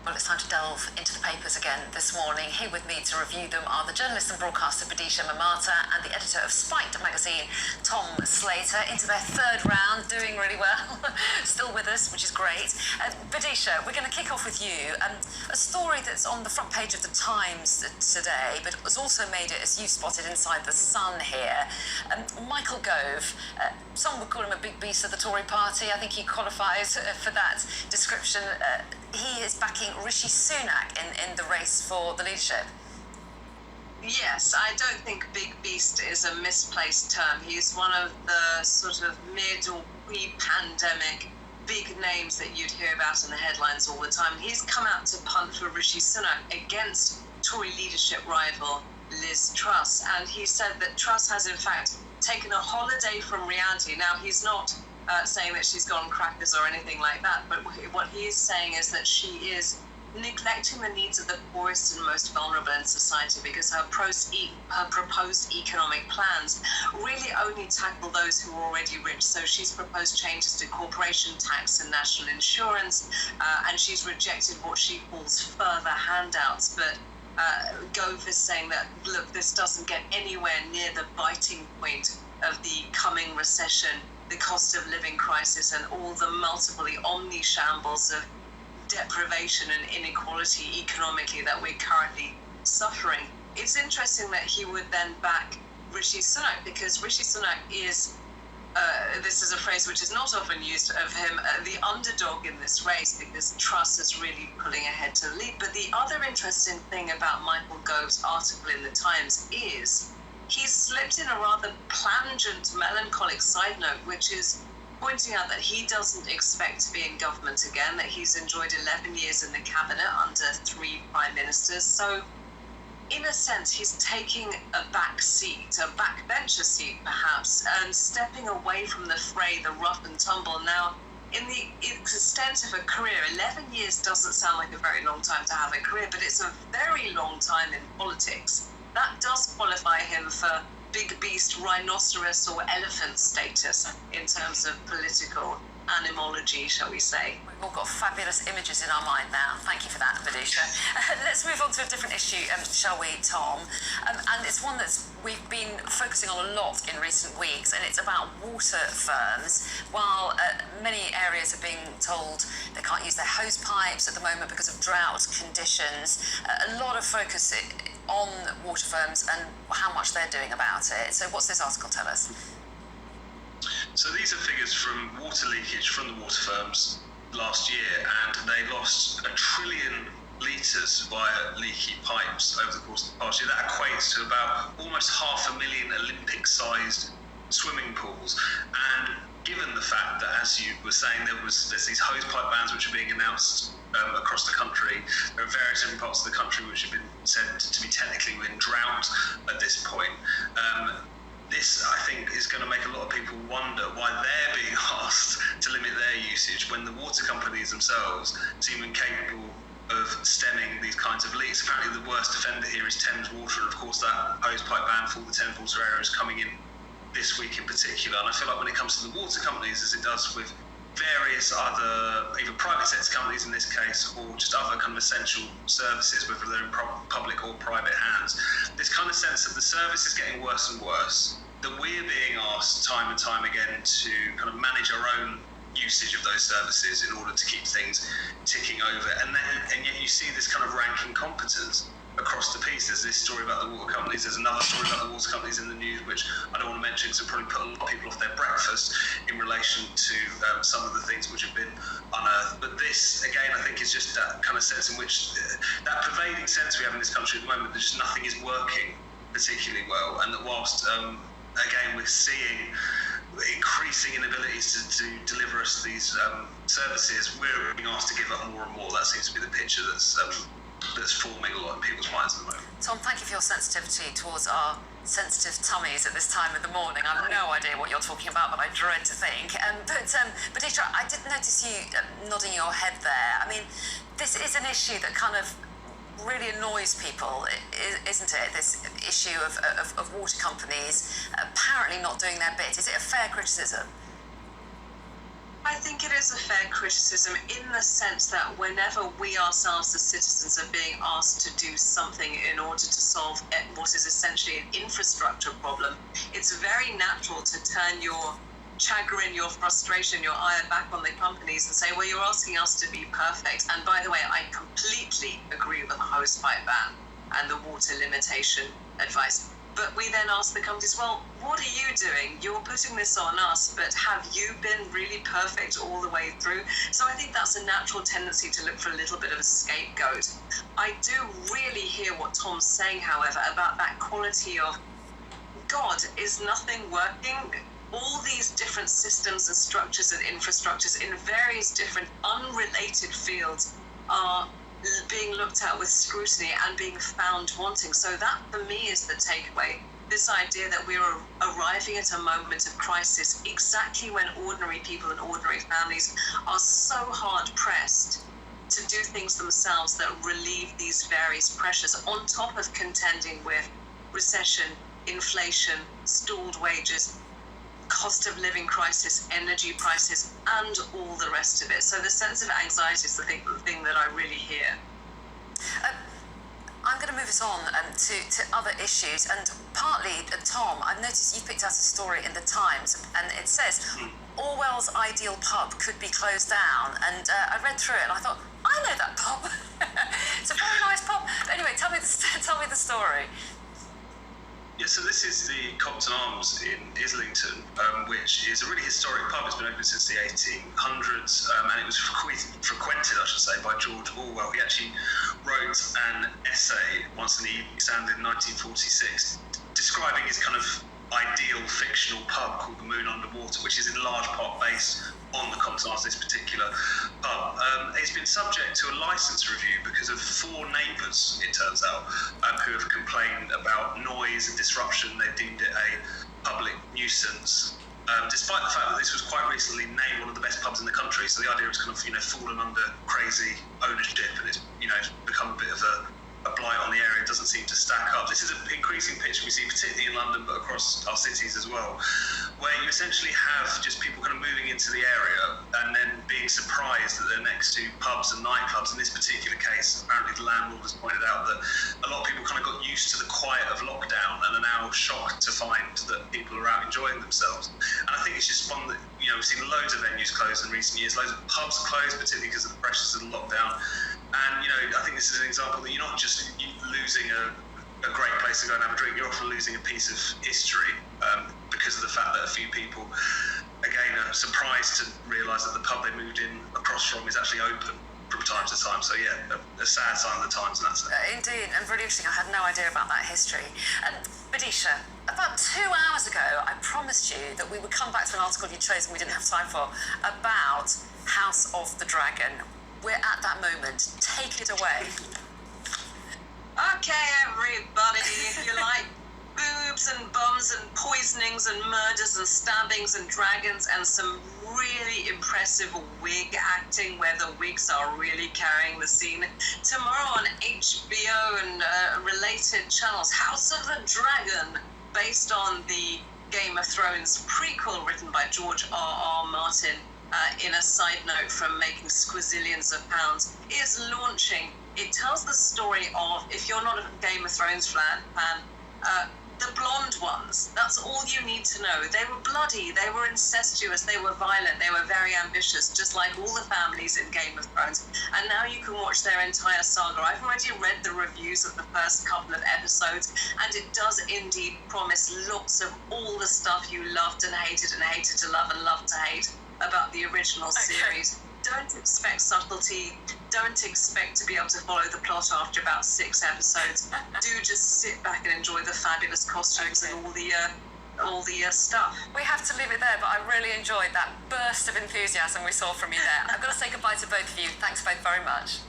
Well, it's time to delve into the papers again this morning. Here with me to review them are the journalist and broadcaster Bidisha Mamata and the editor of Spiked magazine, Tom Slater, into their third round, doing really well, still with us, which is great. Bidisha, we're going to kick off with you. A story that's on the front page of the Times today, but has also made it, as you spotted, inside the Sun here. Michael Gove, some would call him a big beast of the Tory party. I think he qualifies for that description. He is backing Rishi Sunak in the race for the leadership. Yes, I don't think big beast is a misplaced term. He's one of the sort of mid or pre-pandemic big names that you'd hear about in the headlines all the time. And he's come out to punt for Rishi Sunak against Tory leadership rival Liz Truss. And he said that Truss has in fact taken a holiday from reality. Now, he's not saying that she's gone crackers or anything like that, but what he is saying is that she is neglecting the needs of the poorest and most vulnerable in society, because her proposed economic plans really only tackle those who are already rich. So she's proposed changes to corporation tax and national insurance, and she's rejected what she calls further handouts. But Gove is saying that, look, this doesn't get anywhere near the biting point of the coming recession, the cost of living crisis, and all the multiple omni-shambles of deprivation and inequality economically that we're currently suffering. It's interesting that he would then back Rishi Sunak, because Rishi Sunak is, this is a phrase which is not often used of him, the underdog in this race, because Truss is really pulling ahead to the lead. But the other interesting thing about Michael Gove's article in the Times is he's slipped in a rather plangent, melancholic side note, which is pointing out that he doesn't expect to be in government again, that he's enjoyed 11 years in the cabinet under 3 prime ministers. So, in a sense, he's taking a back seat, a backbencher seat perhaps, and stepping away from the fray, the rough and tumble. Now, in the extent of a career, 11 years doesn't sound like a very long time to have a career, but it's a very long time in politics. That does qualify him for big beast, rhinoceros or elephant status in terms of political animology, shall we say. We've all got fabulous images in our mind now. Thank you for that, Bidisha. Let's move on to a different issue, shall we, Tom? And it's one that we've been focusing on a lot in recent weeks, and it's about water firms. While many areas are being told they can't use their hose pipes at the moment because of drought conditions, a lot of focus on water firms and how much they're doing about it. So what's this article tell us? So these are figures from water leakage from the water firms last year, and they lost 1 trillion litres via leaky pipes over the course of the past year. That equates to about almost 500,000 Olympic-sized swimming pools. And given the fact that, as you were saying, there's these hose pipe bans which are being announced across the country. There are various different parts of the country which have been said to be technically in drought at this point. This, I think, is going to make a lot of people wonder why they're being asked to limit their usage when the water companies themselves seem incapable of stemming these kinds of leaks. Apparently the worst offender here is Thames Water, and of course that hose pipe ban for the Thames Water area is coming in this week in particular. And I feel like when it comes to the water companies, as it does with various other, either private sector companies in this case, or just other kind of essential services, whether they're in public or private hands, this kind of sense that the service is getting worse and worse, that we're being asked time and time again to kind of manage our own usage of those services in order to keep things ticking over. And yet you see this kind of ranking competence across the piece. There's this story about the water companies, there's another story about the water companies in the news, which I don't want to mention because it probably put a lot of people off their breakfast in relation to some of the things which have been unearthed. But this, again, I think is just that kind of sense in which, that pervading sense we have in this country at the moment that just nothing is working particularly well, and that whilst, again, we're seeing increasing inabilities to deliver us these services, we're being asked to give up more and more. That seems to be the picture that's forming a lot in people's minds at the moment. Tom, thank you for your sensitivity towards our sensitive tummies at this time of the morning. I have no idea what you're talking about, but I dread to think. But Isha, I did notice you nodding your head there. I mean, this is an issue that kind of really annoys people, isn't it? This issue of water companies apparently not doing their bit. Is it a fair criticism? I think it is a fair criticism in the sense that whenever we ourselves as citizens are being asked to do something in order to solve what is essentially an infrastructure problem, it's very natural to turn your chagrin, your frustration, your ire back on the companies and say, well, you're asking us to be perfect. And by the way, I completely agree with the hosepipe ban and the water limitation advice. But we then ask the companies, well, what are you doing? You're putting this on us, but have you been really perfect all the way through? So I think that's a natural tendency to look for a little bit of a scapegoat. I do really hear what Tom's saying, however, about that quality of, God, is nothing working? All these different systems and structures and infrastructures in various different unrelated fields are being looked at with scrutiny and being found wanting. So that, for me, is the takeaway. This idea that we're arriving at a moment of crisis exactly when ordinary people and ordinary families are so hard-pressed to do things themselves that relieve these various pressures, on top of contending with recession, inflation, stalled wages, cost of living crisis, energy prices, and all the rest of it. So the sense of anxiety is the thing that I really hear. I'm going to move us on to other issues, and partly, Tom, I've noticed you picked out a story in the Times, and it says Orwell's ideal pub could be closed down, and I read through it and I thought, I know that pub. It's a very nice pub. But anyway, tell me the story. Yeah, so this is the Compton Arms in Islington, which is a really historic pub. It's been open since the 1800s, and it was frequented, I should say, by George Orwell. He actually wrote an essay once in the Evening Standard in 1946, describing his kind of ideal fictional pub called the Moon Underwater, which is in large part based on the Compton Arms, this particular pub. It's been subject to a licence review because of 4 neighbours, it turns out, who have complained about noise and disruption. They deemed it a public nuisance, despite the fact that this was quite recently named one of the best pubs in the country. So the idea has kind of, fallen under crazy ownership, and it's, become a bit of a blight on the area. It doesn't seem to stack up. This is an increasing picture we see, particularly in London, but across our cities as well, where you essentially have just people kind of moving into the area and then being surprised that they're next to pubs and nightclubs. In this particular case, apparently the landlord has pointed out that a lot of people kind of got used to the quiet of lockdown and are now shocked to find that people are out enjoying themselves. And I think it's just one that, we've seen loads of venues closed in recent years, loads of pubs closed, particularly because of the pressures of the lockdown. And, I think this is an example that you're not just losing a great place to go and have a drink, you're often losing a piece of history because of the fact that a few people, again, are surprised to realise that the pub they moved in across from is actually open from time to time. So, yeah, a sad sign of the times, and that's it. Indeed, and really interesting. I had no idea about that history. Badisha, about 2 hours ago, I promised you that we would come back to an article you'd chosen we didn't have time for, about House of the Dragon. We're at that moment. Take it away. Okay, everybody, if you like boobs and bums and poisonings and murders and stabbings and dragons and some really impressive wig acting where the wigs are really carrying the scene, tomorrow on HBO and related channels, House of the Dragon, based on the Game of Thrones prequel written by George R.R. Martin, in a side note from making squazillions of pounds, is launching. It tells the story of, if you're not a Game of Thrones fan, the blonde ones. That's all you need to know. They were bloody, they were incestuous, they were violent, they were very ambitious, just like all the families in Game of Thrones. And now you can watch their entire saga. I've already read the reviews of the first couple of episodes, and it does indeed promise lots of all the stuff you loved and hated to love and loved to hate about the original series. Don't expect subtlety. Don't expect to be able to follow the plot after about 6 episodes. Do just sit back and enjoy the fabulous costumes and all the stuff. We have to leave it there, but I really enjoyed that burst of enthusiasm we saw from you there. I've got to say goodbye to both of you. Thanks both very much.